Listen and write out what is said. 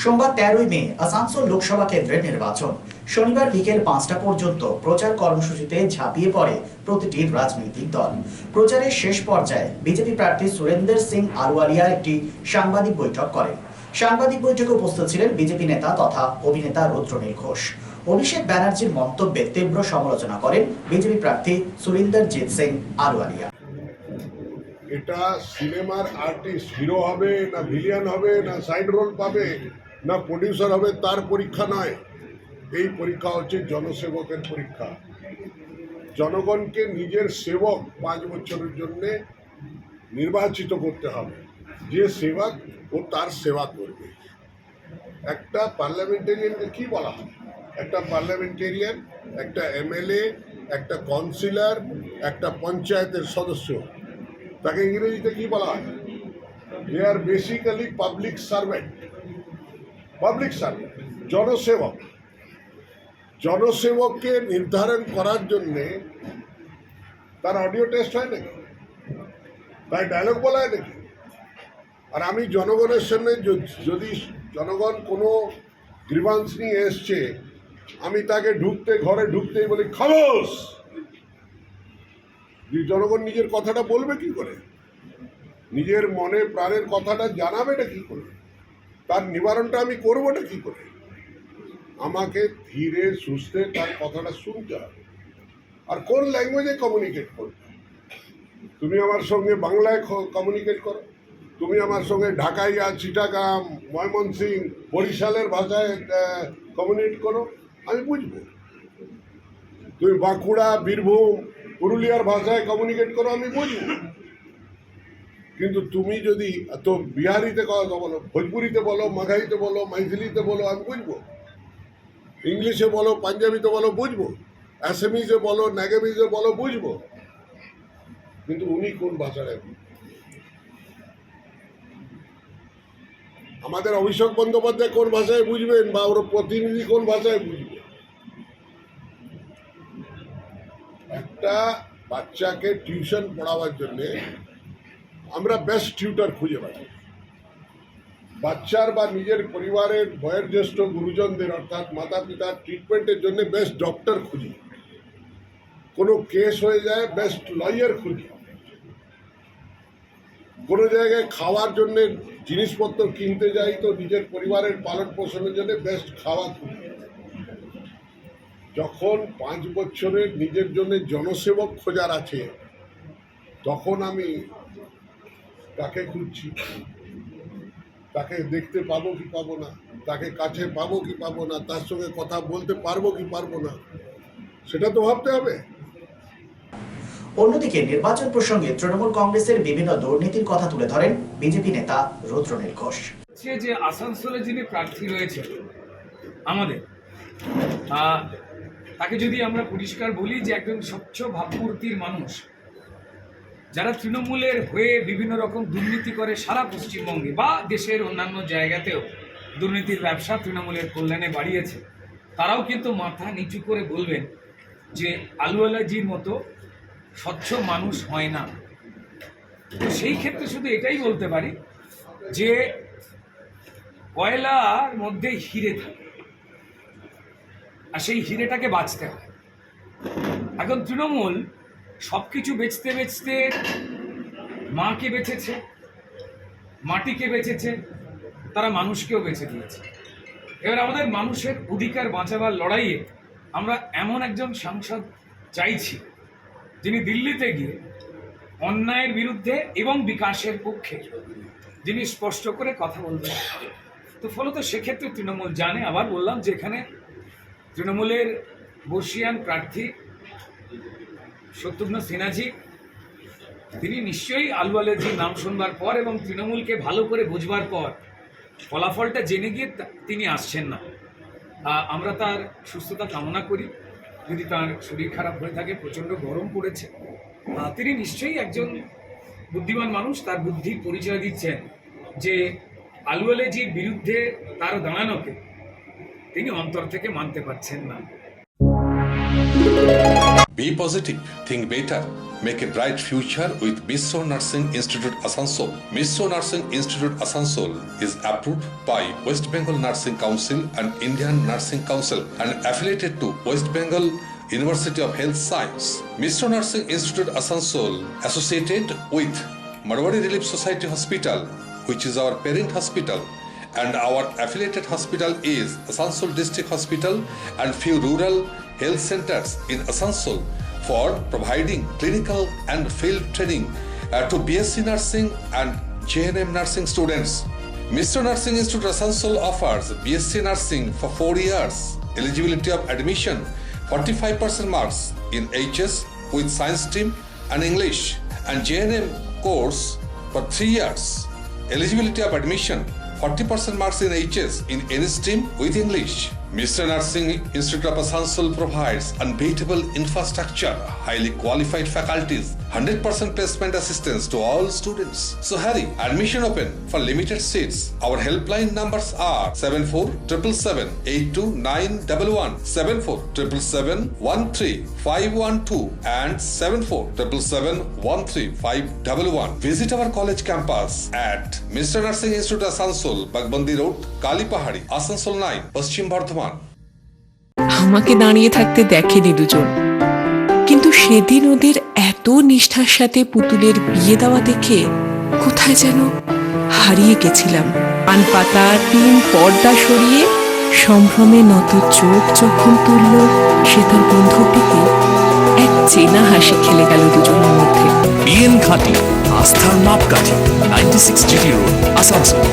সোমবার 13ই মে আসানসোল লোকসভা কেন্দ্রের নির্বাচন। শনিবার বিকেল 5টা পর্যন্ত প্রচার কর্মসূচিতে ঝাঁপিয়ে পড়ে প্রতিটি রাজনৈতিক দল। প্রচারের শেষ পর্যায়ে বিজেপি প্রার্থী সুরেন্দর সিং আলওয়ালিয়া একটি সাংবাদিক বৈঠক করেন। সাংবাদিক বৈঠকে উপস্থিত ছিলেন বিজেপি নেতা তথা অভিনেতা রুদ্রনীল ঘোষ। অভিষেক ব্যানার্জির মন্তব্যের তীব্র সমালোচনা করেন বিজেপি প্রার্থী সুরিন্দরজিৎ সিং আলওয়ালিয়া। এটা সিনেমার আর্টিস্ট হিরো হবে না ভিলিয়ান হবে না সাইড রোল পাবে না প্রডিউসার হবে তার পরীক্ষা নয়। এই পরীক্ষা হচ্ছে জনসেবকের পরীক্ষা। জনগণকে নিজের সেবক 5 বছরের জন্যে নির্বাচিত করতে হবে। যে সেবক ও তার সেবা করবে। একটা পার্লামেন্টেরিয়ানকে কি বলা হয়? একটা পার্লামেন্টেরিয়ান, একটা এমএলএ, একটা কাউন্সিলর, একটা পঞ্চায়েতের সদস্য, তাকে ইংরেজিতে কি বলা হয়? They are basically public servant. Public servant, জনসেবক। জনসেবককে নির্ধারণ করার জন্যে তার অডিও টেস্ট হয় নাকি? তাই ডায়লগ বলা হয় নাকি? আর আমি জনগণের সামনে যদি জনগণ কোনো গ্রিভান্স নিয়ে এসছে, আমি তাকে ঘরে ঢুকতেই বলি খামোশ। জনগণ নিজের কথাটা বলবে কি করে? নিজের মনে প্রাণের কথাটা জানাবেটা কি করে? তার নিবারণটা আমি করবোটা কি করে? আমাকে ধীরে সুস্থে তার কথাটা শুনতে হবে। আর কোন ল্যাঙ্গুয়েজে কমিউনিকেট করবে? তুমি আমার সঙ্গে বাংলায় কমিউনিকেট করো, তুমি আমার সঙ্গে ঢাকাইয়া, চিটাগাং, ময়মনসিং, বরিশালের ভাষায় কমিউনিকেট করো, আমি বুঝবো। তুমি বাঁকুড়া, বীরভূম, পুরুলিয়ার ভাষায় কমিউনিকেট করো, আমি বুঝবো। কিন্তু তুমি যদি তো বিহারিতে কথা বলো, ভোজপুরিতে বলো, মাঘাইতে বলো, মাইথিলিতে বলো, আমি বুঝবো। ইংলিশে বলো, পাঞ্জাবিতে বলো, বুঝবো। অ্যাসামিজে বলো, নাগামিজে বলো, বুঝবো। কিন্তু উনি কোন ভাষায়? আমাদের অভিষেক বন্দ্যোপাধ্যায় কোন ভাষায় বুঝবেন, বা ওর প্রতিনিধি কোন ভাষায় বুঝবে? একটা বাচ্চাকে টিউশন পড়াবার জন্যে আমরা বেস্ট টিউটর খুঁজে পাই। বাচ্চার বা নিজের পরিবারের বয়োজ্যেষ্ঠ গুরুজনদের অর্থাৎ মাতা পিতার ট্রিটমেন্টের জন্য বেস্ট ডক্টর খুঁজি। কোনো কেস হয়ে যায় বেস্ট লয়ার খুঁজি। কোনো জায়গায় খাওয়ার জন্য জিনিসপত্র কিনতে যাই তো নিজের পরিবারের পালন পোষণের জন্য বেস্ট খাওয়া খুঁজি। যখন 5 বছরের নিজের জন্য জনসেবক খোঁজার আছে, তখন আমি তাকে খুঁজছি। তাকে দেখতে পাবো কি পাবো না, তাকে কাছে পাবো কি পাবো না, তার সঙ্গে কথা বলতে পারবো কি পারবো না, সেটা তো ভাবতে হবে। অন্যদিকে নির্বাচন প্রসঙ্গে তৃণমূল কংগ্রেসের বিভিন্ন দুর্নীতির কথা তুলে ধরেন বিজেপি নেতা রুদ্রনীল ঘোষ। যে আসানসোলে যিনি প্রার্থী রয়েছে আমাদের, তাকে যদি আমরা পরিষ্কার বলি যে একজন স্বচ্ছ ভাবমূর্তির মানুষ, যারা তৃণমূলের হয়ে বিভিন্ন রকম দুর্নীতি করে সারা পশ্চিমবঙ্গে বা দেশের অন্যান্য জায়গাতেও দুর্নীতির ব্যবসা তৃণমূলের কল্যাণে বাড়িয়েছে, তারাও কিন্তু মাথা নিচু করে বলবেন যে আলওয়ালাজির মতো স্বচ্ছ মানুষ হয় না। তো সেই ক্ষেত্রে শুধু এটাই বলতে পারি যে কয়লার মধ্যে হিরে থাকে, আর সেই হিরেটাকে বাঁচতে হয়। এখন তৃণমূল সব কিছু বেচতে বেচতে মাকে বেচেছে, মাটিকে বেচেছে, তারা মানুষকেও বেঁচে দিয়েছে। এবার আমাদের মানুষের অধিকার বাঁচাবার লড়াইয়ে আমরা এমন একজন সাংসদ চাইছি যিনি দিল্লিতে গিয়ে অন্যায়ের বিরুদ্ধে এবং বিকাশের পক্ষে যিনি স্পষ্ট করে কথা বলবেন। তো ফলত সেক্ষেত্রে তৃণমূল জানে। আবার বললাম যে এখানে তৃণমূলের বর্ষীয়ান প্রার্থী শত্রুঘ্ন সিনহাজি, তিনি নিশ্চয়ই আলওয়ালাজির নাম শুনবার পর এবং তৃণমূলকে ভালো করে বুঝবার পর ফলাফলটা জেনে গিয়ে তিনি আসছেন না। আমরা তার সুস্থতা কামনা করি। যদি তার শরীর খারাপ হয়ে থাকে, প্রচণ্ড গরম পড়েছে, তিনি নিশ্চয়ই একজন বুদ্ধিমান মানুষ। তার বুদ্ধির পরিচয় দিচ্ছেন যে আলওয়ালাজির বিরুদ্ধে তার দাঁড়ানোকে তিনি অন্তর থেকে মানতে পারছেন না। Be positive, think better, make a bright future with Misro Nursing Institute Asansol. Misro Nursing Institute Asansol is approved by West Bengal Nursing Council and Indian Nursing Council and affiliated to West Bengal University of Health Science. Misro Nursing Institute Asansol associated with Marwari Relief Society Hospital, which is our parent hospital, and our affiliated hospital is Asansol District Hospital and few rural health centers in Asansol for providing clinical and field training to BSc Nursing and JNM Nursing students. Misro Nursing Institute Asansol offers BSc Nursing for 4 years, eligibility of admission 45% marks in HS with science stream and English, and JNM course for 3 years, eligibility of admission 40% marks in HS in any stream with English. Misro Nursing Institute of Asansol provides unbeatable infrastructure, highly qualified faculties, 100% placement assistance to all students. So hurry, admission open for limited seats. Our helpline numbers are 7477782911, 7477713512 and 7477135111. Visit our college campus at Misro Nursing Institute Asansol, Bagbandi Road, Kalipahari, Asansol 9, Paschim Bardhaman. আমাকে দাঁড়িয়ে থাকতে দেখেনি দুজন, কিন্তু সেদিন ওদের এত নিষ্ঠার সাথে পুতুলের বিয়ে দেওয়া দেখে কোথায় যেন হারিয়ে গেছিলাম। পান পাতা টিন পর্দা সরিয়ে সম্ভ্রমে নত চোখ যখন তুলল, সে তার বন্ধুর দিকে এক চেনা হাসি খেলে গেল দুজনের মধ্যে। বিএন ঘাটি, আস্থার মাপকাঠি, 96 জিটি রোড, আসানসোল।